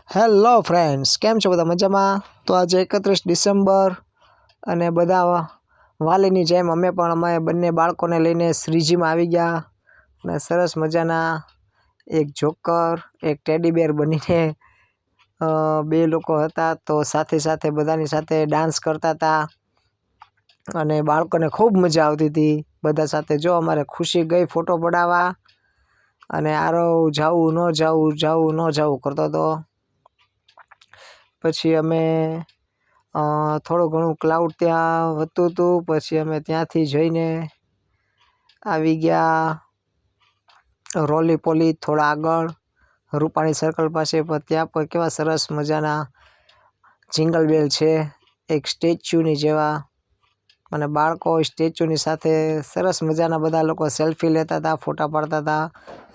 Hello friends, કેમ છો બધા મજામાં? તો આજે 31 ડિસેમ્બર અને બધા વાલીની જેમ અમે બંને બાળકોને લઈને શ્રીજીમાં આવી ગયા અને સરસ મજાના એક જોકર એક ટેડી બેર બનીને બે લોકો હતા. તો સાથે સાથે બધાની સાથે ડાન્સ કરતા હતા અને બાળકોને ખૂબ મજા આવતી હતી બધા સાથે. જો અમારે ખુશી ગઈ ફોટો પડાવવા અને આરો જાવું ન જાવું કરતો હતો. પછી અમે થોડું ઘણું ક્લાઉડ ત્યાં હતું પછી અમે ત્યાંથી જઈને આવી ગયા રોલી પોલી થોડા આગળ રૂપાણી સર્કલ પાસે. પણ ત્યાં પર કેવા સરસ મજાના જિંગલ બેલ છે એક સ્ટેચ્યુની જેવા, અને બાળકો સ્ટેચ્યુની સાથે સરસ મજાના બધા લોકો સેલ્ફી લેતા હતા, ફોટા પાડતા હતા.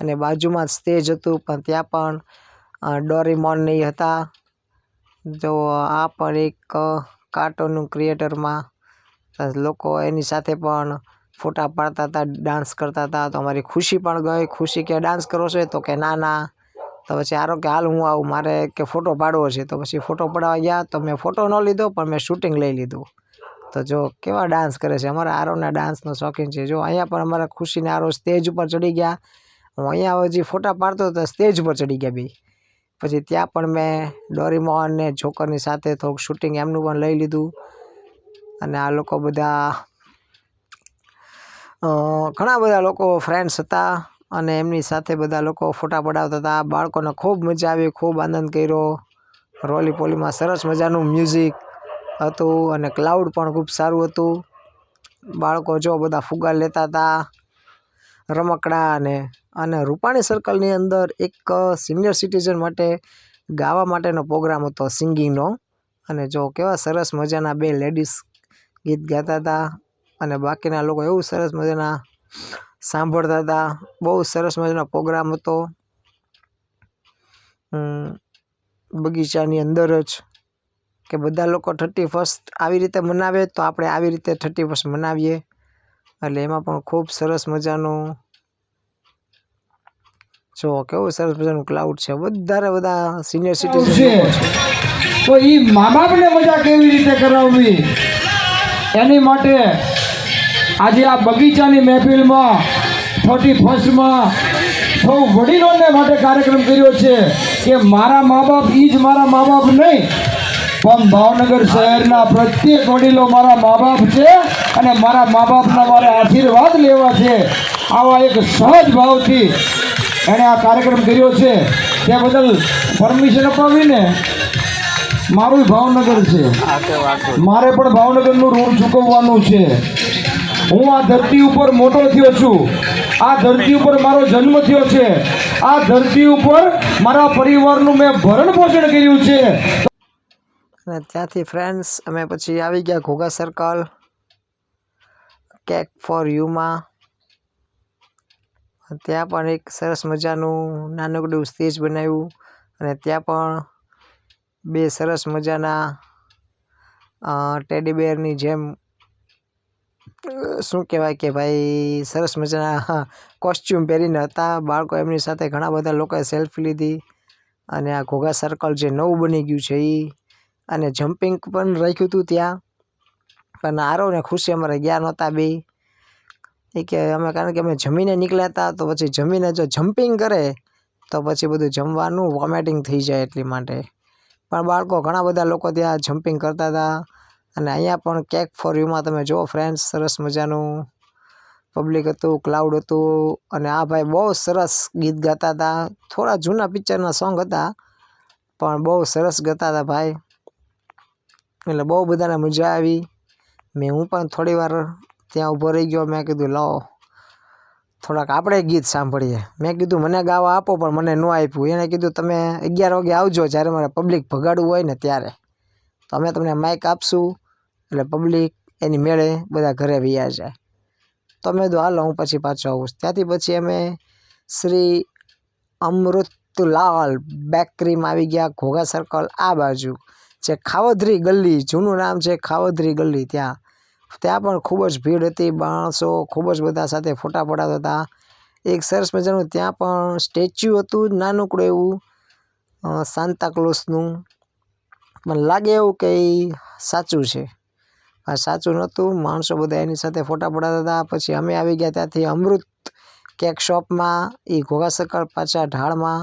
અને બાજુમાં જ સ્ટેજ હતું પણ ત્યાં પણ ડોરેમોન નહીં હતા. જો આ પણ એક કાર્ટૂનનું ક્રિએટરમાં લોકો એની સાથે પણ ફોટા પાડતા હતા, ડાન્સ કરતા હતા. તો અમારી ખુશી પણ ગઈ. ખુશી કે ડાન્સ કરો છે? તો કે ના. તો પછી આરો કે હાલ હું આવું, મારે કે ફોટો પાડવો છે. તો પછી ફોટો પડાવવા ગયા. તો મેં ફોટો ન લીધો પણ મેં શૂટિંગ લઈ લીધું. તો જો કેવા ડાન્સ કરે છે, અમારા આરોના ડાન્સનો શોખીન છે. જો અહીંયા પણ અમારા ખુશીને આરો સ્ટેજ ઉપર ચડી ગયા. હું અહીંયા હજી ફોટા પાડતો હતો, સ્ટેજ ઉપર ચડી ગયા બી. પછી ત્યાં પણ મેં ડોરેમોન ને જોકરની સાથે થોડુંક શૂટિંગ એમનું પણ લઈ લીધું. અને આ લોકો બધા ઘણા બધા લોકો ફ્રેન્ડ્સ હતા અને એમની સાથે બધા લોકો ફોટા પડાવતા હતા. બાળકોને ખૂબ મજા આવી, ખૂબ આનંદ કર્યો. રોલી પોલીમાં સરસ મજાનું મ્યુઝિક હતું અને ક્લાઉડ પણ ખૂબ સારું હતું. બાળકો જો બધા ફુગ્ગા લેતા હતા, રમકડા. અને રૂપાણી સર્કલની અંદર એક સિનિયર સિટીઝન માટે ગાવા માટેનો પ્રોગ્રામ હતો, સિંગિંગનો. અને જો કેવા સરસ મજાના બે લેડીઝ ગીત ગાતા હતા અને બાકીના લોકો એવું સરસ મજાના સાંભળતા હતા. બહુ સરસ મજાનો પ્રોગ્રામ હતો બગીચાની અંદર જ. કે બધા લોકો 31 આવી રીતે મનાવે તો આપણે આવી રીતે 31 મનાવીએ. એટલે એમાં પણ ખૂબ સરસ મજાનું જો કેવું સરસ મજાનું ક્લાઉડ છે. બધા સિનિયર સિટીઝન છે. તો એ મા બાપને મજા કેવી રીતે કરાવવી એની માટે આજે આ બગીચાની મહેફિલમાં 31માં સૌ વડીલોને માટે કાર્યક્રમ કર્યો છે કે મારા મા બાપ એ જ મારા મા બાપ નહીં, પણ ભાવનગર શહેરના પ્રત્યેક વડીલો મારા મા બાપ છે અને મારા મા બાપના મારે આશીર્વાદ લેવા છે. આવા એક સહજ ભાવથી એણે આ કાર્યક્રમ કર્યો છે. તે બદલ પરમિશન અપાવીને મારું ભાવનગર છે, મારે પણ ભાવનગરનું ઋણ ચૂકવવાનું છે. હું આ ધરતી ઉપર મોટો થયો છું, આ ધરતી ઉપર મારો જન્મ થયો છે, આ ધરતી ઉપર મારા પરિવારનું મેં ભરણ પોષણ કર્યું છે. અને ત્યાંથી ફ્રેન્ડ્સ અમે પછી આવી ગયા ઘોઘા સર્કલ કેક ફોર યુમાં. ત્યાં પણ એક સરસ મજાનું નાનકડું સ્ટેજ બનાવ્યું અને ત્યાં પણ બે સરસ મજાના ટેડી બેરની જેમ શું કહેવાય કે ભાઈ સરસ મજાના કોસ્ચ્યુમ પહેરીને હતા બાળકો. એમની સાથે ઘણા બધા લોકોએ સેલ્ફી લીધી. અને આ ઘોઘા સર્કલ જે નવું બની ગયું છે અને જમ્પિંગ પણ રાખ્યું હતું ત્યાં. પણ આરો ને ખુશી અમારે ગયા નહોતા બે. કે કારણ કે અમે જમીને નીકળ્યા હતા, તો પછી જમીને જો જમ્પિંગ કરે તો પછી બધું જમવાનું વોમિટિંગ થઈ જાય એટલી માટે. પણ બાળકો ઘણા બધા લોકો ત્યાં જમ્પિંગ કરતા હતા. અને અહીંયા પણ કેક ફોર યુમાં તમે જુઓ ફ્રેન્ડ્સ, સરસ મજાનું પબ્લિક હતું, ક્લાઉડ હતું. અને આ ભાઈ બહુ સરસ ગીત ગાતા હતા. થોડા જૂના પિક્ચરના સોંગ હતા પણ બહુ સરસ ગાતા હતા ભાઈ. એટલે બહુ બધાને મજા આવી. હું પણ થોડી વાર ત્યાં ઊભો રહી ગયો. મેં કીધું લાવો થોડાક આપણે ગીત સાંભળીએ. મેં કીધું મને ગાવા આપો, પણ મને ન આપ્યું. એણે કીધું તમે 11 વાગે આવજો, જ્યારે મારે પબ્લિક ભગાડવું હોય ને ત્યારે, તો અમે તમને માઇક આપશું એટલે પબ્લિક એની મેળે બધા ઘરે વયા જાય. તો મેં કીધું હાલો હું પછી પાછો આવું. ત્યાંથી પછી અમે શ્રી અમૃતલાલ બેકરીમાં આવી ગયા ઘોઘા સર્કલ આ બાજુ. જે ખાવધરી ગલી, જૂનું નામ છે ખાવધરી ગલી. ત્યાં પણ ખૂબ જ ભીડ હતી. માણસો ખૂબ જ બધા સાથે ફોટા પડાવતા હતા. એક સરસ મજાનું ત્યાં પણ સ્ટેચ્યુ હતું નાનકડું એવું, સાન્તાક્લોઝનું. મને લાગે એવું કે એ સાચું છે. આ સાચું નહોતું. માણસો બધા એની સાથે ફોટા પડાતા હતા. પછી અમે આવી ગયા ત્યાંથી અમૃત કેક શોપમાં, એ ઘોઘા સર્કલ પાછા ઢાળમાં.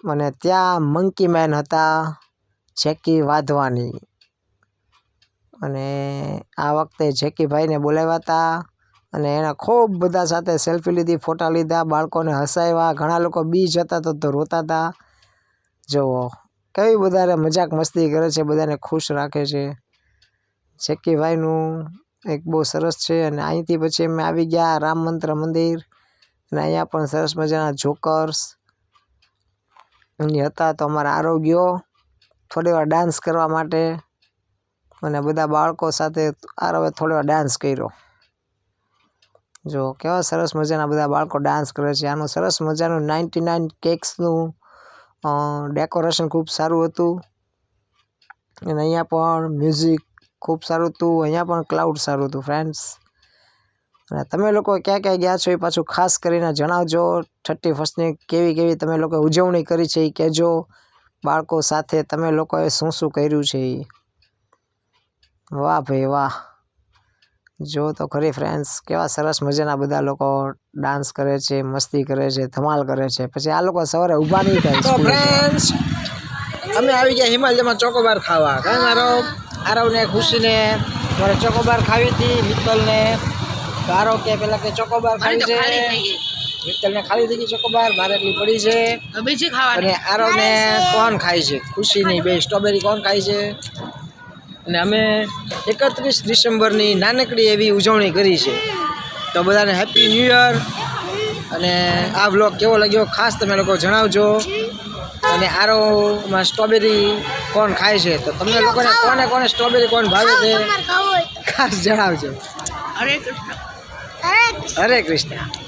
અને ત્યાં મંકી મેન હતા, જેકી વાધવાની. અને આ વખતે જેકીભાઈને બોલાવ્યા હતા અને એના ખૂબ બધા સાથે સેલ્ફી લીધી, ફોટા લીધા, બાળકોને હસાવ્યા. ઘણા લોકો બી જતા તો રોતા હતા. જુઓ કેવી બધાને મજાક મસ્તી કરે છે, બધાને ખુશ રાખે છે. જેકીભાઈનું એક બહુ સરસ છે. અને અહીંથી પછી અમે આવી ગયા રામ મંદિર. અને અહીંયા પણ સરસ મજાના જોકર્સ હતા. તો અમારા આરોગ્યો થોડી વાર ડાન્સ કરવા માટે, અને બધા બાળકો સાથે આરોવે થોડી વાર ડાન્સ કર્યો. જો કેવા સરસ મજાના બધા બાળકો ડાન્સ કરે છે. આનું સરસ મજાનું 99 કેક્સનું ડેકોરેશન ખૂબ સારું હતું. અને અહીંયા પણ મ્યુઝિક ખૂબ સારું હતું. અહીંયા પણ ક્લાઉડ સારું હતું ફ્રેન્ડ્સ. અને તમે લોકો ક્યાં ક્યાં ગયા છો એ પાછું ખાસ કરીને જણાવજો. 31st કેવી તમે લોકોએ ઉજવણી કરી છે એ કહેજો. બાળકો સાથે તમે લોકોએ શું શું કર્યું છે એ. વાહ ભાઈ વાહ, જો તો ખરી ફ્રેન્ડ્સ, કેવા સરસ મજાના બધા લોકો ડાન્સ કરે છે, મસ્તી કરે છે, ધમાલ કરે છે. પછી આ લોકો સવારે ઊભા નહીં થાય. તો ફ્રેન્ડ્સ અમે આવી ગયા હિમાલયમાં ચોકોબાર ખાવા. કાંઈ મારો આરવને ખુશીને મારે ચોકોબાર ખાવી હતી. મિત્તલને આરવ કે પેલા કે ચોકોબાર ખાવી છે. મિત્તલને ખાલી થઈ ગઈ ચોકોબાર, મારે એટલી પડી છે. અને આરવને કોન ખાય છે, ખુશીની બે સ્ટ્રોબેરી કોન ખાય છે. અને અમે 31 ડિસેમ્બરની નાનકડી એવી ઉજવણી કરી છે. તો બધાને હેપી ન્યૂ યર. અને આ વ્લોગ કેવો લાગ્યો ખાસ તમે લોકો જણાવજો. અને આરોમાં સ્ટ્રોબેરી કોણ ખાય છે, તો તમને લોકોને કોને કોને સ્ટ્રોબેરી કોણ ભાવે છે ખાસ જણાવજો. હરે કૃષ્ણ. હરે કૃષ્ણ.